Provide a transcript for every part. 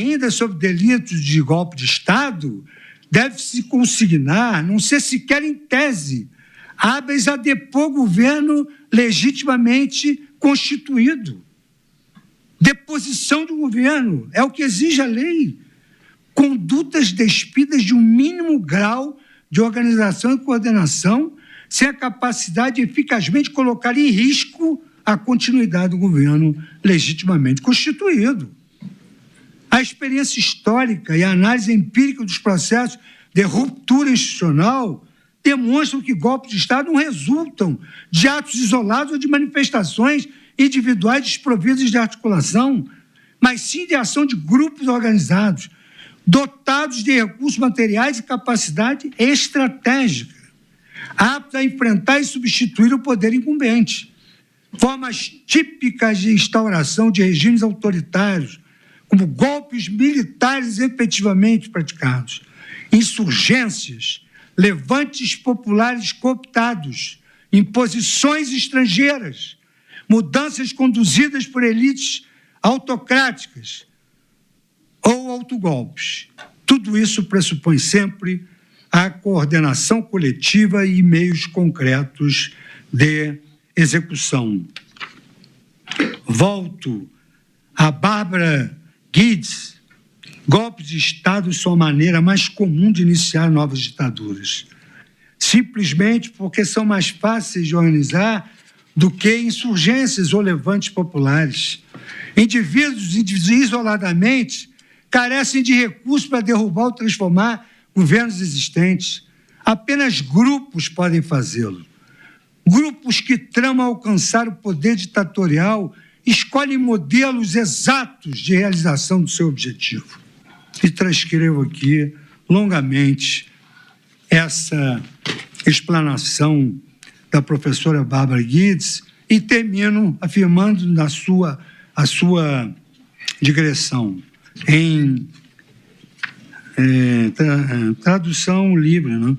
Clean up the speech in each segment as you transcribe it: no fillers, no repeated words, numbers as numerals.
ainda sobre delitos de golpe de Estado, deve-se consignar, não ser sequer em tese, hábeis a depor governo legitimamente constituído. Deposição do governo é o que exige a lei. Condutas despidas de um mínimo grau de organização e coordenação, sem a capacidade de eficazmente colocar em risco a continuidade do governo legitimamente constituído. A experiência histórica e a análise empírica dos processos de ruptura institucional demonstram que golpes de Estado não resultam de atos isolados ou de manifestações individuais desprovidas de articulação, mas sim de ação de grupos organizados, dotados de recursos materiais e capacidade estratégica, aptos a enfrentar e substituir o poder incumbente. Formas típicas de instauração de regimes autoritários, como golpes militares efetivamente praticados, insurgências, levantes populares cooptados, imposições estrangeiras, mudanças conduzidas por elites autocráticas ou autogolpes. Tudo isso pressupõe sempre a coordenação coletiva e meios concretos de execução. Volto a Bárbara Guedes. Golpes de Estado são a maneira mais comum de iniciar novas ditaduras, simplesmente porque são mais fáceis de organizar do que insurgências ou levantes populares. Indivíduos isoladamente carecem de recursos para derrubar ou transformar governos existentes. Apenas grupos podem fazê-lo. Grupos que tramam alcançar o poder ditatorial escolhem modelos exatos de realização do seu objetivo. E transcrevo aqui longamente essa explanação da professora Bárbara Guedes e termino afirmando a sua digressão em tradução livre, né?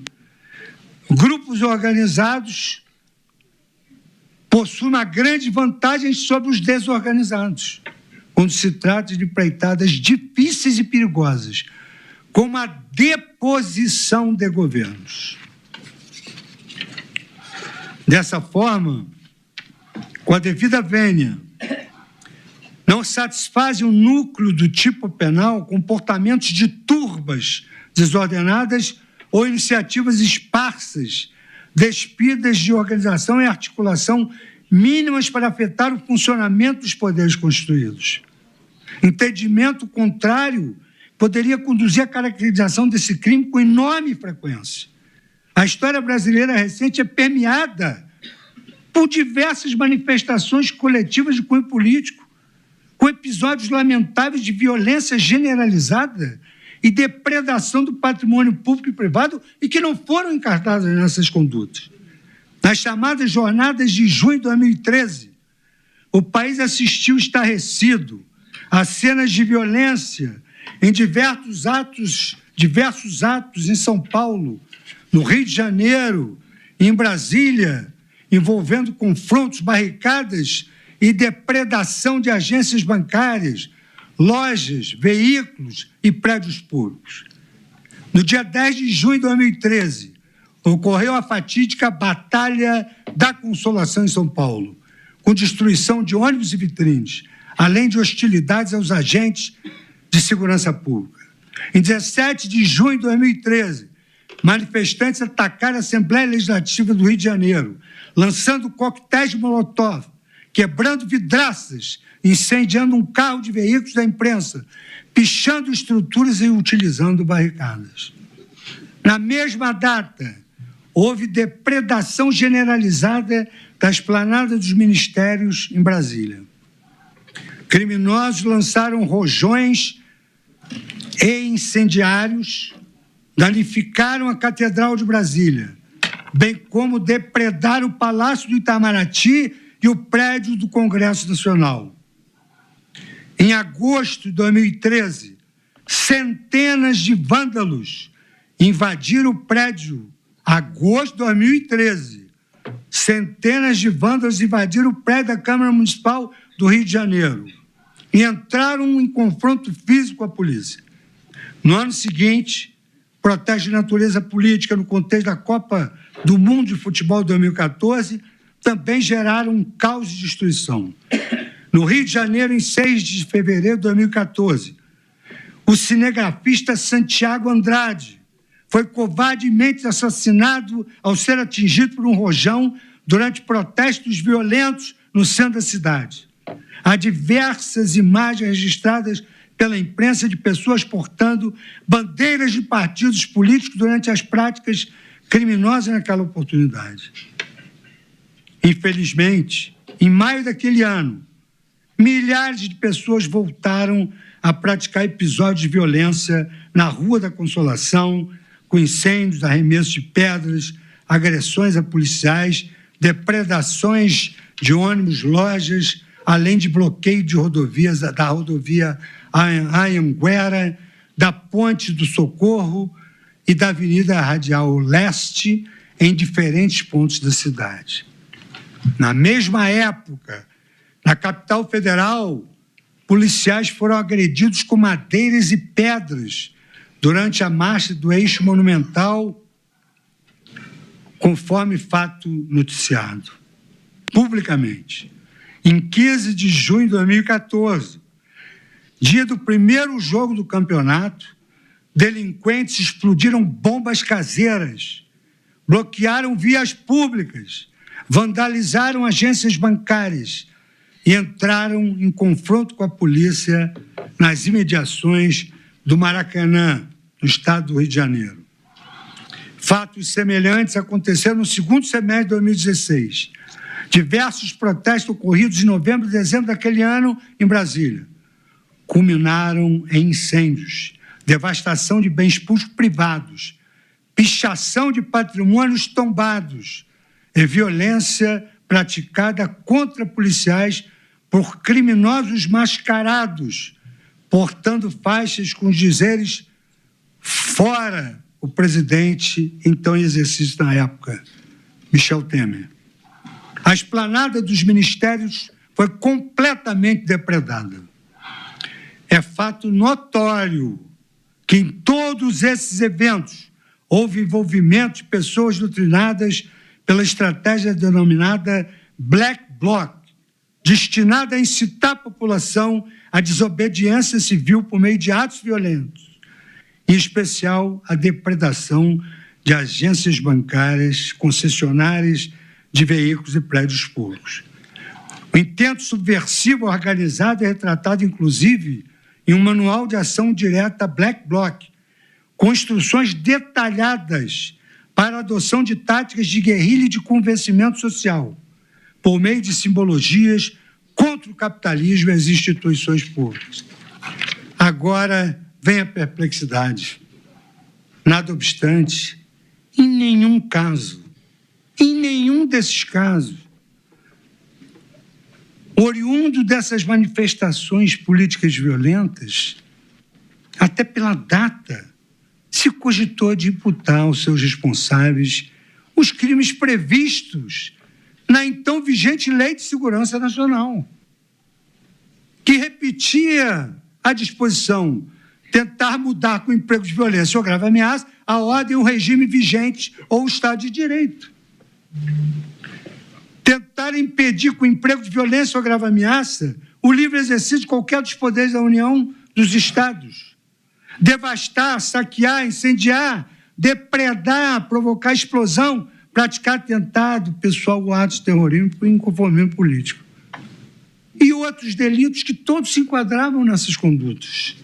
Grupos organizados possuem uma grande vantagem sobre os desorganizados, quando se trata de empreitadas difíceis e perigosas, como a deposição de governos. Dessa forma, com a devida vênia, não satisfazem o núcleo do tipo penal comportamentos de turbas desordenadas ou iniciativas esparsas, despidas de organização e articulação mínimas para afetar o funcionamento dos poderes constituídos. Entendimento contrário poderia conduzir à caracterização desse crime com enorme frequência. A história brasileira recente é permeada por diversas manifestações coletivas de cunho político, com episódios lamentáveis de violência generalizada e depredação do patrimônio público e privado e que não foram encartadas nessas condutas. Nas chamadas jornadas de junho de 2013, o país assistiu estarrecido a cenas de violência em diversos atos em São Paulo, no Rio de Janeiro, em Brasília, envolvendo confrontos, barricadas e depredação de agências bancárias, lojas, veículos e prédios públicos. No dia 10 de junho de 2013, ocorreu a fatídica Batalha da Consolação em São Paulo, com destruição de ônibus e vitrines, além de hostilidades aos agentes de segurança pública. Em 17 de junho de 2013, manifestantes atacaram a Assembleia Legislativa do Rio de Janeiro, lançando coquetéis de molotov, quebrando vidraças, incendiando um carro de veículos da imprensa, pichando estruturas e utilizando barricadas. Na mesma data, houve depredação generalizada da esplanada dos ministérios em Brasília. Criminosos lançaram rojões e incendiários, danificaram a Catedral de Brasília, bem como depredaram o Palácio do Itamaraty e o prédio do Congresso Nacional. Em agosto de 2013, centenas de vândalos invadiram o prédio. Agosto de 2013, centenas de vândalos invadiram o prédio da Câmara Municipal do Rio de Janeiro. e entraram em confronto físico com a polícia. No ano seguinte, protestos de natureza política no contexto da Copa do Mundo de Futebol 2014 também geraram um caos de destruição. No Rio de Janeiro, em 6 de fevereiro de 2014, o cinegrafista Santiago Andrade foi covardemente assassinado ao ser atingido por um rojão durante protestos violentos no centro da cidade. Há diversas imagens registradas pela imprensa de pessoas portando bandeiras de partidos políticos durante as práticas criminosas naquela oportunidade. Infelizmente, em maio daquele ano, milhares de pessoas voltaram a praticar episódios de violência na Rua da Consolação, com incêndios, arremessos de pedras, agressões a policiais, depredações de ônibus, lojas, além de bloqueio de rodovias, da rodovia Anhanguera, da Ponte do Socorro e da Avenida Radial Leste, em diferentes pontos da cidade. Na mesma época, na capital federal, policiais foram agredidos com madeiras e pedras durante a marcha do Eixo Monumental, conforme fato noticiado publicamente. Em 15 de junho de 2014, dia do primeiro jogo do campeonato, delinquentes explodiram bombas caseiras, bloquearam vias públicas, vandalizaram agências bancárias e entraram em confronto com a polícia nas imediações do Maracanã, no estado do Rio de Janeiro. Fatos semelhantes aconteceram no segundo semestre de 2016. Diversos protestos ocorridos em novembro e dezembro daquele ano em Brasília culminaram em incêndios, devastação de bens públicos privados, pichação de patrimônios tombados e violência praticada contra policiais por criminosos mascarados, portando faixas com os dizeres "fora o presidente", então em exercício na época, Michel Temer. A esplanada dos ministérios foi completamente depredada. É fato notório que em todos esses eventos houve envolvimento de pessoas doutrinadas pela estratégia denominada Black Bloc, destinada a incitar a população à desobediência civil por meio de atos violentos, em especial a depredação de agências bancárias, concessionárias de veículos e prédios públicos. O intento subversivo organizado é retratado, inclusive, em um manual de ação direta Black Bloc, com instruções detalhadas para a adoção de táticas de guerrilha e de convencimento social, por meio de simbologias contra o capitalismo e as instituições públicas. Agora vem a perplexidade. Nada obstante, em nenhum desses casos, oriundo dessas manifestações políticas violentas, até pela data, se cogitou de imputar aos seus responsáveis os crimes previstos na então vigente Lei de Segurança Nacional, que repetia a disposição tentar mudar com emprego de violência ou grave ameaça a ordem, o regime vigente ou o Estado de Direito. Tentar impedir com emprego de violência ou grave ameaça o livre exercício de qualquer dos poderes da União dos Estados. Devastar, saquear, incendiar, depredar, provocar explosão, praticar atentado pessoal ou atos de terrorismo por inconformismo político. E outros delitos que todos se enquadravam nessas condutas.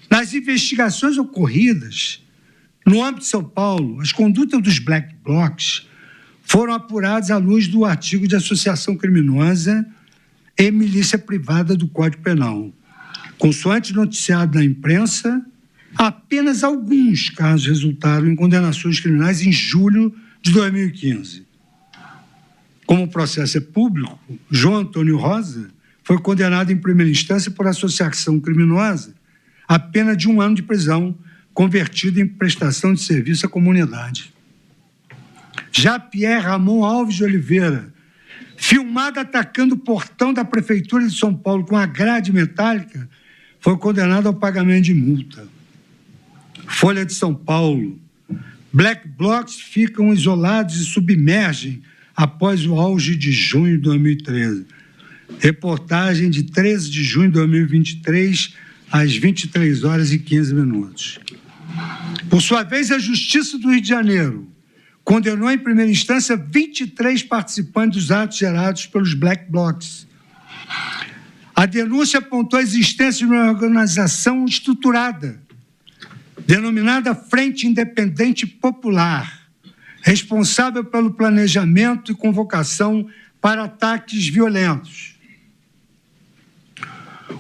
Nas investigações ocorridas no âmbito de São Paulo, as condutas dos Black Blocs foram apuradas à luz do artigo de associação criminosa e milícia privada do Código Penal. Consoante noticiado na imprensa, apenas alguns casos resultaram em condenações criminais em julho de 2015. Como o processo é público, João Antônio Rosa foi condenado em primeira instância por associação criminosa a pena de 1 ano de prisão, convertido em prestação de serviço à comunidade. Já Pierre Ramon Alves de Oliveira filmado atacando o portão da Prefeitura de São Paulo com a grade metálica, foi condenado ao pagamento de multa. Folha de São Paulo. Black blocs ficam isolados e submergem após o auge de junho de 2013. Reportagem de 13 de junho de 2023, às 23 horas e 15 minutos. Por sua vez, a Justiça do Rio de Janeiro condenou em primeira instância 23 participantes dos atos gerados pelos Black blocs. A denúncia apontou a existência de uma organização estruturada, denominada Frente Independente Popular, responsável pelo planejamento e convocação para ataques violentos.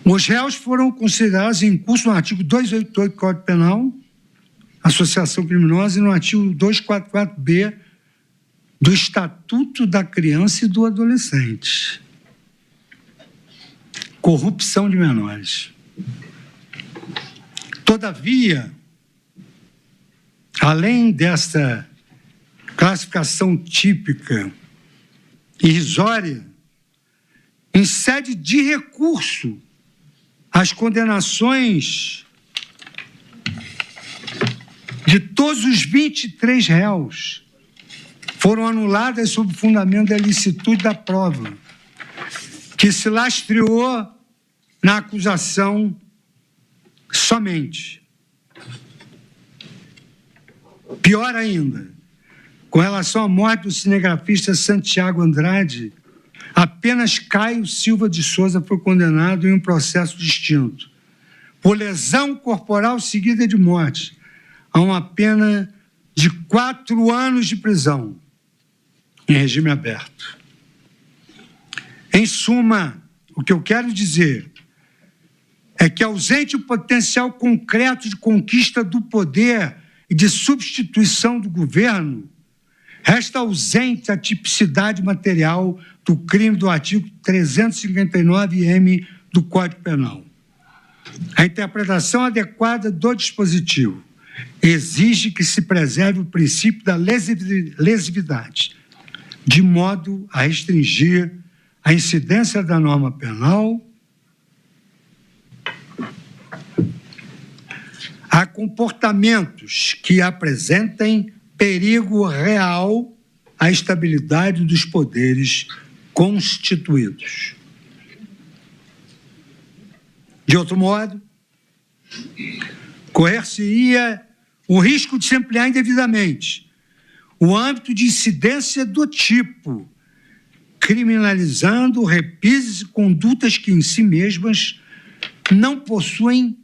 Os réus foram considerados em curso no artigo 288 do Código Penal, associação criminosa, e no artigo 244B do Estatuto da Criança e do Adolescente. Corrupção de menores. Todavia, além desta classificação típica irrisória, em sede de recurso, as condenações de todos os 23 réus foram anuladas sob o fundamento da ilicitude da prova, que se lastreou na acusação somente. Pior ainda, com relação à morte do cinegrafista Santiago Andrade, apenas Caio Silva de Souza foi condenado em um processo distinto, por lesão corporal seguida de morte, a uma pena de 4 anos de prisão, em regime aberto. Em suma, o que eu quero dizer é que, ausente o potencial concreto de conquista do poder e de substituição do governo, resta ausente a tipicidade material do crime do artigo 359-M do Código Penal. A interpretação adequada do dispositivo exige que se preserve o princípio da lesividade, de modo a restringir a incidência da norma penal a comportamentos que apresentem perigo real à estabilidade dos poderes constituídos. De outro modo, correr-se-ia o risco de se ampliar indevidamente o âmbito de incidência do tipo, criminalizando repises e condutas que em si mesmas não possuem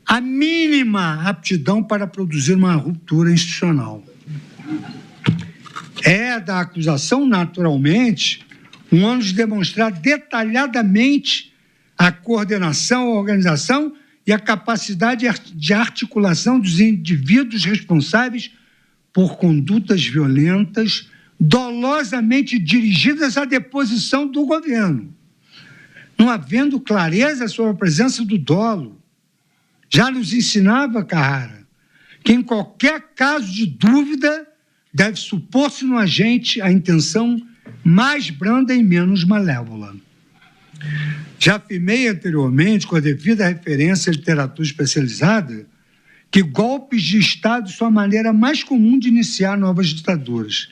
a mínima aptidão para produzir uma ruptura institucional. É da acusação, naturalmente, um ano de demonstrar detalhadamente a coordenação, a organização e a capacidade de articulação dos indivíduos responsáveis por condutas violentas dolosamente dirigidas à deposição do governo, não havendo clareza sobre a presença do dolo. Já nos ensinava Carrara que, em qualquer caso de dúvida, deve supor-se no agente a intenção mais branda e menos malévola. Já afirmei anteriormente, com a devida referência à literatura especializada, que golpes de Estado são a maneira mais comum de iniciar novas ditaduras.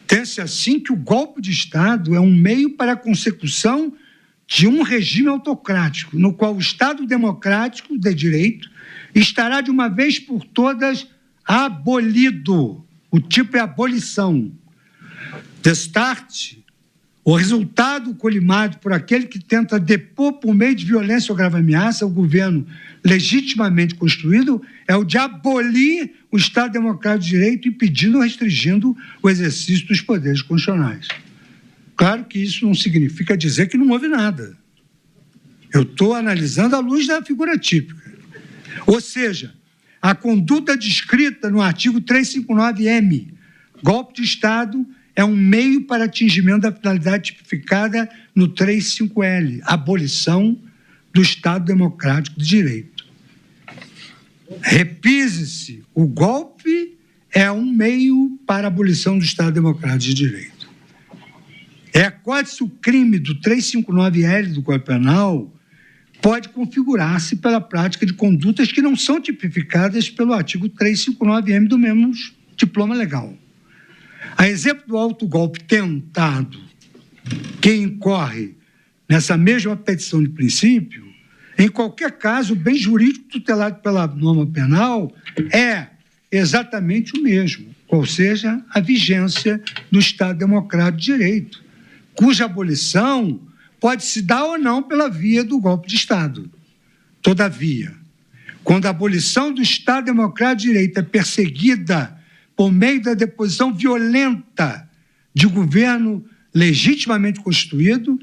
Tem-se assim que o golpe de Estado é um meio para a consecução de um regime autocrático, no qual o Estado democrático de direito estará de uma vez por todas abolido. O tipo é abolição. Destarte, o resultado colimado por aquele que tenta depor por meio de violência ou grave ameaça o governo legitimamente construído é o de abolir o Estado democrático de direito, impedindo ou restringindo o exercício dos poderes constitucionais. Claro que isso não significa dizer que não houve nada. Eu estou analisando à luz da figura típica. Ou seja, a conduta descrita no artigo 359-M, golpe de Estado, é um meio para atingimento da finalidade tipificada no 35L, abolição do Estado democrático de direito. Repise-se, o golpe é um meio para a abolição do Estado democrático de direito. Recorde-se o crime do 359L do Código Penal pode configurar-se pela prática de condutas que não são tipificadas pelo artigo 359M do mesmo diploma legal. A exemplo do autogolpe tentado, que incorre nessa mesma petição de princípio, em qualquer caso, o bem jurídico tutelado pela norma penal é exatamente o mesmo, ou seja, a vigência do Estado Democrático de Direito, cuja abolição pode se dar ou não pela via do golpe de Estado. Todavia, quando a abolição do Estado Democrático de Direito é perseguida por meio da deposição violenta de governo legitimamente constituído,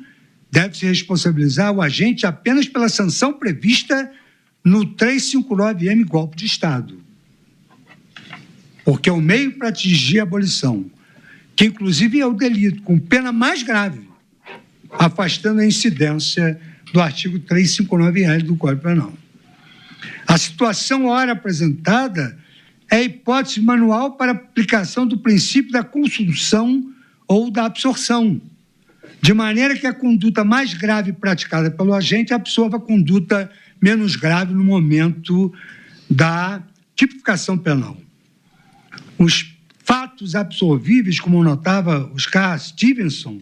deve-se responsabilizar o agente apenas pela sanção prevista no 359M golpe de Estado, porque é o meio para atingir a abolição, que inclusive é o delito com pena mais grave, afastando a incidência do artigo 359L do Código Penal. A situação ora apresentada é a hipótese manual para aplicação do princípio da consunção ou da absorção, de maneira que a conduta mais grave praticada pelo agente absorva a conduta menos grave no momento da tipificação penal. Os fatos absorvíveis, como notava Oscar Stevenson,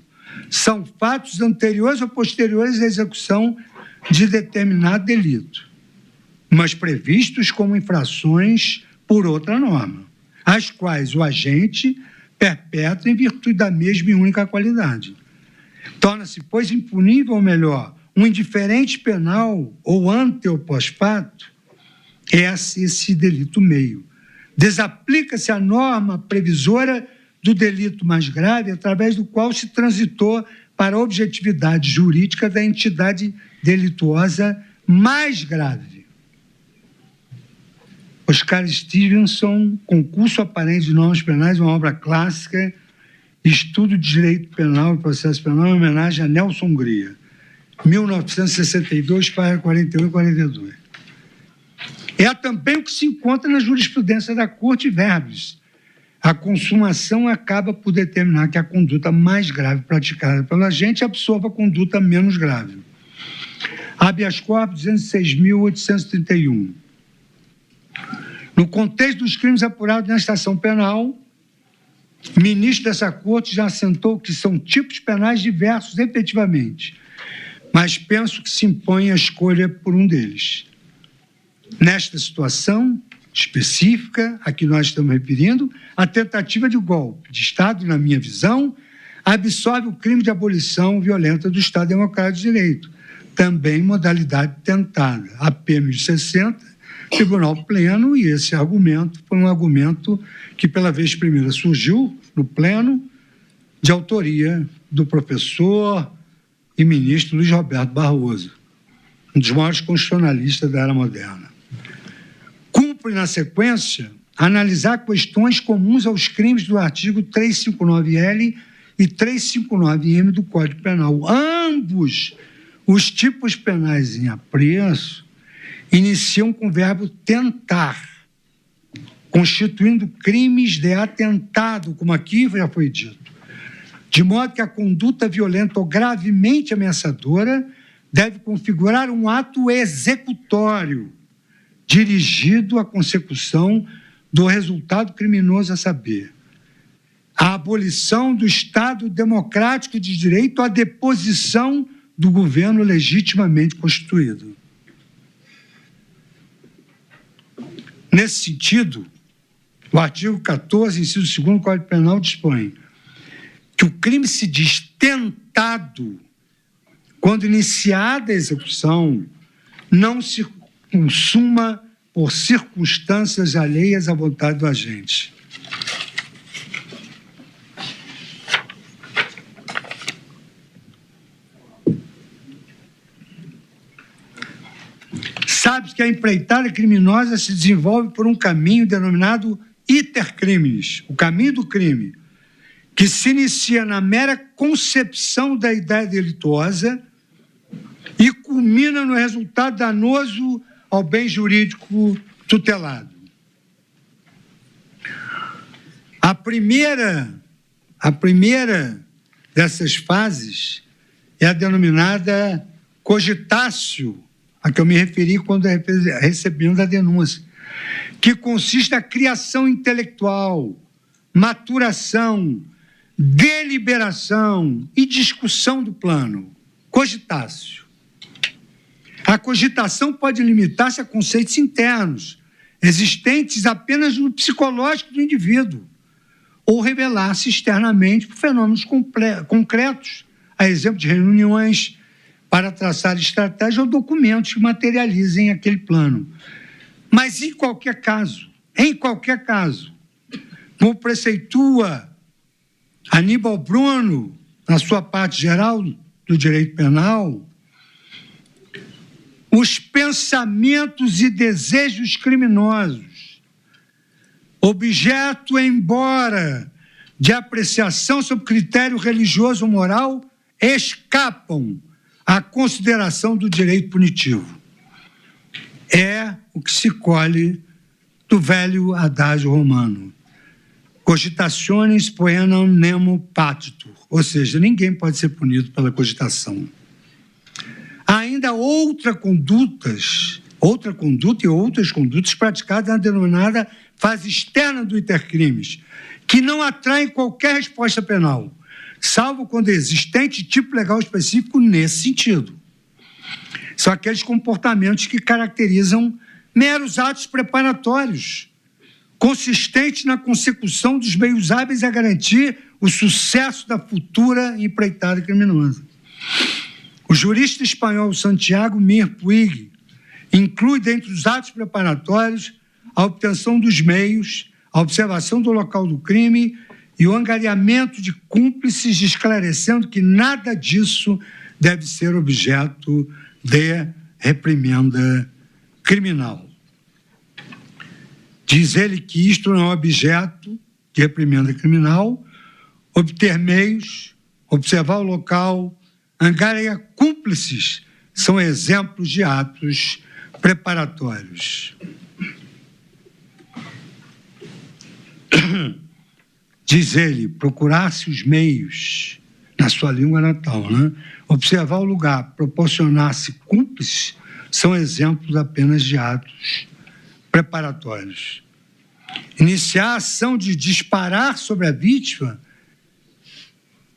são fatos anteriores ou posteriores à execução de determinado delito, mas previstos como infrações por outra norma, as quais o agente perpetra em virtude da mesma e única qualidade. Torna-se, pois, impunível, ou melhor, um indiferente penal ou ante ou pós-fato, esse delito meio. Desaplica-se a norma previsora do delito mais grave, através do qual se transitou para a objetividade jurídica da entidade delituosa mais grave. Oscar Stevenson, Concurso Aparente de Normas Penais, uma obra clássica, Estudo de Direito Penal e Processo Penal, em homenagem a Nelson Hungria, 1962, página 41 e 42. É também o que se encontra na jurisprudência da Corte Verbis. A consumação acaba por determinar que a conduta mais grave praticada pelo agente absorva a conduta menos grave. Habeas corpus 206.831. No contexto dos crimes apurados na estação penal, o ministro dessa corte já assentou que são tipos penais diversos, efetivamente, mas penso que se impõe a escolha por um deles. Nesta situação específica a que nós estamos referindo, a tentativa de golpe de Estado, na minha visão, absorve o crime de abolição violenta do Estado Democrático de Direito, também modalidade tentada, AP 1060, Tribunal Pleno, e esse argumento foi um argumento que pela vez primeira surgiu no Pleno, de autoria do professor e ministro Luiz Roberto Barroso, um dos maiores constitucionalistas da era moderna. Cumpre, na sequência, analisar questões comuns aos crimes do artigo 359L e 359M do Código Penal. Ambos os tipos penais em apreço iniciam com o verbo tentar, constituindo crimes de atentado, como aqui já foi dito, de modo que a conduta violenta ou gravemente ameaçadora deve configurar um ato executório dirigido à consecução do resultado criminoso, a saber, a abolição do Estado Democrático de Direito, a deposição do governo legitimamente constituído. Nesse sentido, o artigo 14, inciso 2º do Código Penal dispõe que o crime se diz tentado quando iniciada a execução não se consuma por circunstâncias alheias à vontade do agente. Sabe-se que a empreitada criminosa se desenvolve por um caminho denominado iter criminis, o caminho do crime, que se inicia na mera concepção da ideia delituosa e culmina no resultado danoso ao bem jurídico tutelado. A primeira dessas fases é a denominada cogitatio, a que eu me referi quando recebendo a denúncia, que consiste na criação intelectual, maturação, deliberação e discussão do plano. Cogitatio. A cogitação pode limitar-se a conceitos internos, existentes apenas no psicológico do indivíduo, ou revelar-se externamente por fenômenos concretos, a exemplo de reuniões para traçar estratégia ou documentos que materializem aquele plano. Mas, em qualquer caso, como preceitua Aníbal Bruno, na sua parte geral do direito penal, os pensamentos e desejos criminosos, objeto, embora de apreciação sob critério religioso ou moral, escapam à consideração do direito punitivo. É o que se colhe do velho adágio romano. Cogitationes poenam nemo patitur, ou seja, ninguém pode ser punido pela cogitação. Há ainda outra conduta e outras condutas praticadas na denominada fase externa do intercrimes, que não atraem qualquer resposta penal, salvo quando existente tipo legal específico nesse sentido. São aqueles comportamentos que caracterizam meros atos preparatórios, consistentes na consecução dos meios hábeis a garantir o sucesso da futura empreitada criminosa. O jurista espanhol Santiago Mir Puig inclui, dentre os atos preparatórios, a obtenção dos meios, a observação do local do crime e o angariamento de cúmplices, esclarecendo que nada disso deve ser objeto de reprimenda criminal. Diz ele que isto não é objeto de reprimenda criminal, obter meios, observar o local, angariar cúmplices são exemplos de atos preparatórios. Diz ele, procurar-se os meios, na sua língua natal, né? Observar o lugar, proporcionar-se cúmplices, são exemplos apenas de atos preparatórios. Iniciar a ação de disparar sobre a vítima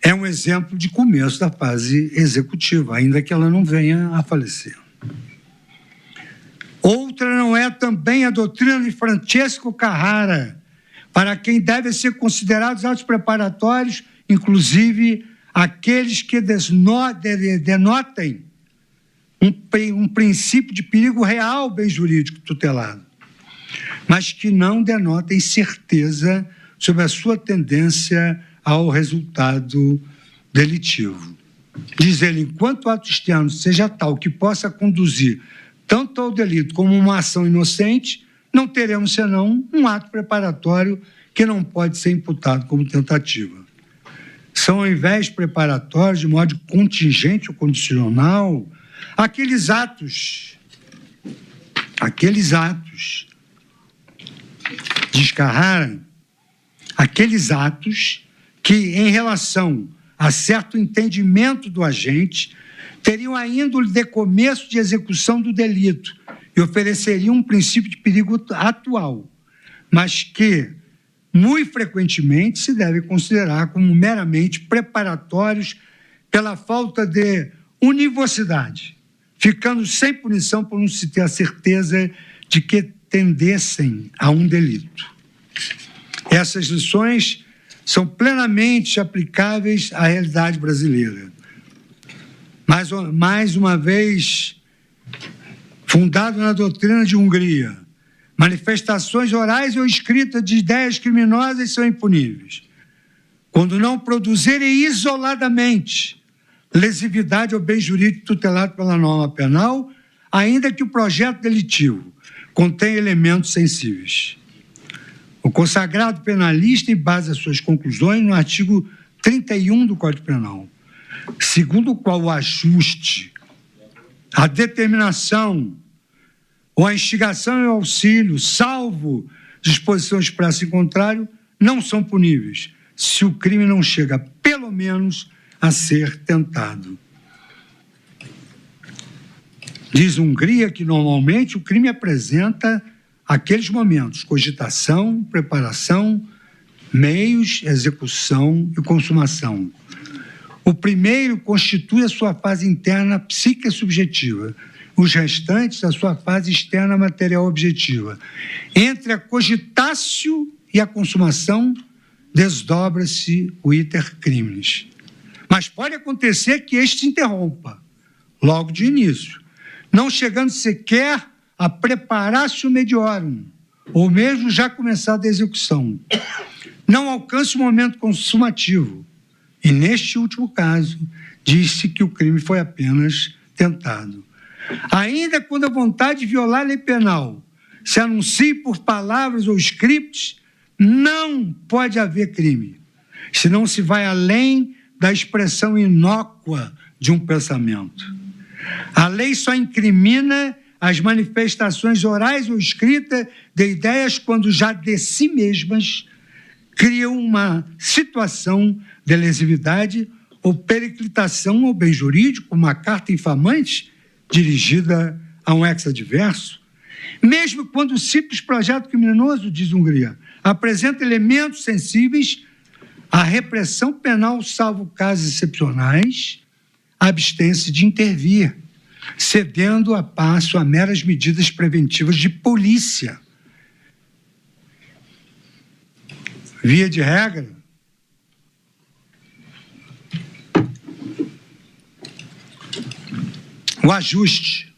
é um exemplo de começo da fase executiva, ainda que ela não venha a falecer. Outra não é também a doutrina de Francesco Carrara, para quem devem ser considerados atos preparatórios, inclusive aqueles que denotem um princípio de perigo real bem jurídico tutelado, mas que não denotem certeza sobre a sua tendência ao resultado delitivo. Diz ele, enquanto o ato externo seja tal que possa conduzir tanto ao delito como uma ação inocente, não teremos senão um ato preparatório que não pode ser imputado como tentativa. São, ao invés preparatórios, de modo contingente ou condicional, aqueles atos, diz Carrara, aqueles atos que, em relação a certo entendimento do agente, teriam a índole de começo de execução do delito e ofereceriam um princípio de perigo atual, mas que, muito frequentemente, se deve considerar como meramente preparatórios pela falta de univocidade, ficando sem punição por não se ter a certeza de que tendessem a um delito. Essas lições são plenamente aplicáveis à realidade brasileira. Mais uma vez, fundado na doutrina de Hungria, manifestações orais ou escritas de ideias criminosas são impuníveis, quando não produzirem isoladamente lesividade ao bem jurídico tutelado pela norma penal, ainda que o projeto delitivo contenha elementos sensíveis. O consagrado penalista embasa suas conclusões no artigo 31 do Código Penal, segundo o qual o ajuste, a determinação ou a instigação e o auxílio, salvo disposição expressa em contrário, não são puníveis, se o crime não chega, pelo menos, a ser tentado. Diz Hungria que, normalmente, o crime apresenta aqueles momentos: cogitação, preparação, meios, execução e consumação. O primeiro constitui a sua fase interna psíquica subjetiva, os restantes a sua fase externa material objetiva. Entre a cogitatio e a consumação, desdobra-se o iter criminis. Mas pode acontecer que este se interrompa, logo de início, não chegando sequer a preparatio mediorum, ou mesmo já começada a execução. Não alcance o momento consumativo. E, neste último caso, diz-se que o crime foi apenas tentado. Ainda quando a vontade de violar a lei penal se anuncie por palavras ou scripts, não pode haver crime, senão se vai além da expressão inócua de um pensamento. A lei só incrimina as manifestações orais ou escritas de ideias quando já de si mesmas criam uma situação de lesividade ou periclitação ao bem jurídico, uma carta infamante dirigida a um ex-adverso. Mesmo quando o simples projeto criminoso, diz Hungria, apresenta elementos sensíveis, a repressão penal, salvo casos excepcionais, abstém-se de intervir, cedendo a passo a meras medidas preventivas de polícia. Via de regra, o ajuste,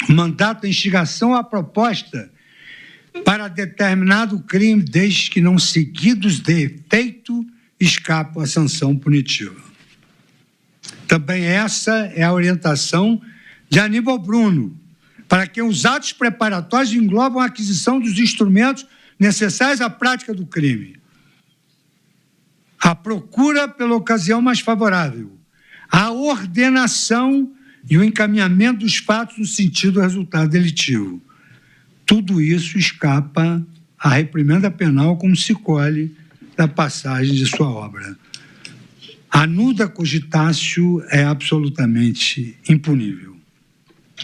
o mandato da instigação à proposta para determinado crime, desde que não seguidos de efeito, escapam à sanção punitiva. Também essa é a orientação de Aníbal Bruno, para que os atos preparatórios englobam a aquisição dos instrumentos necessários à prática do crime, a procura pela ocasião mais favorável, a ordenação e o encaminhamento dos fatos no sentido do resultado delitivo. Tudo isso escapa à reprimenda penal, como se colhe da passagem de sua obra. A nuda cogitatio é absolutamente impunível.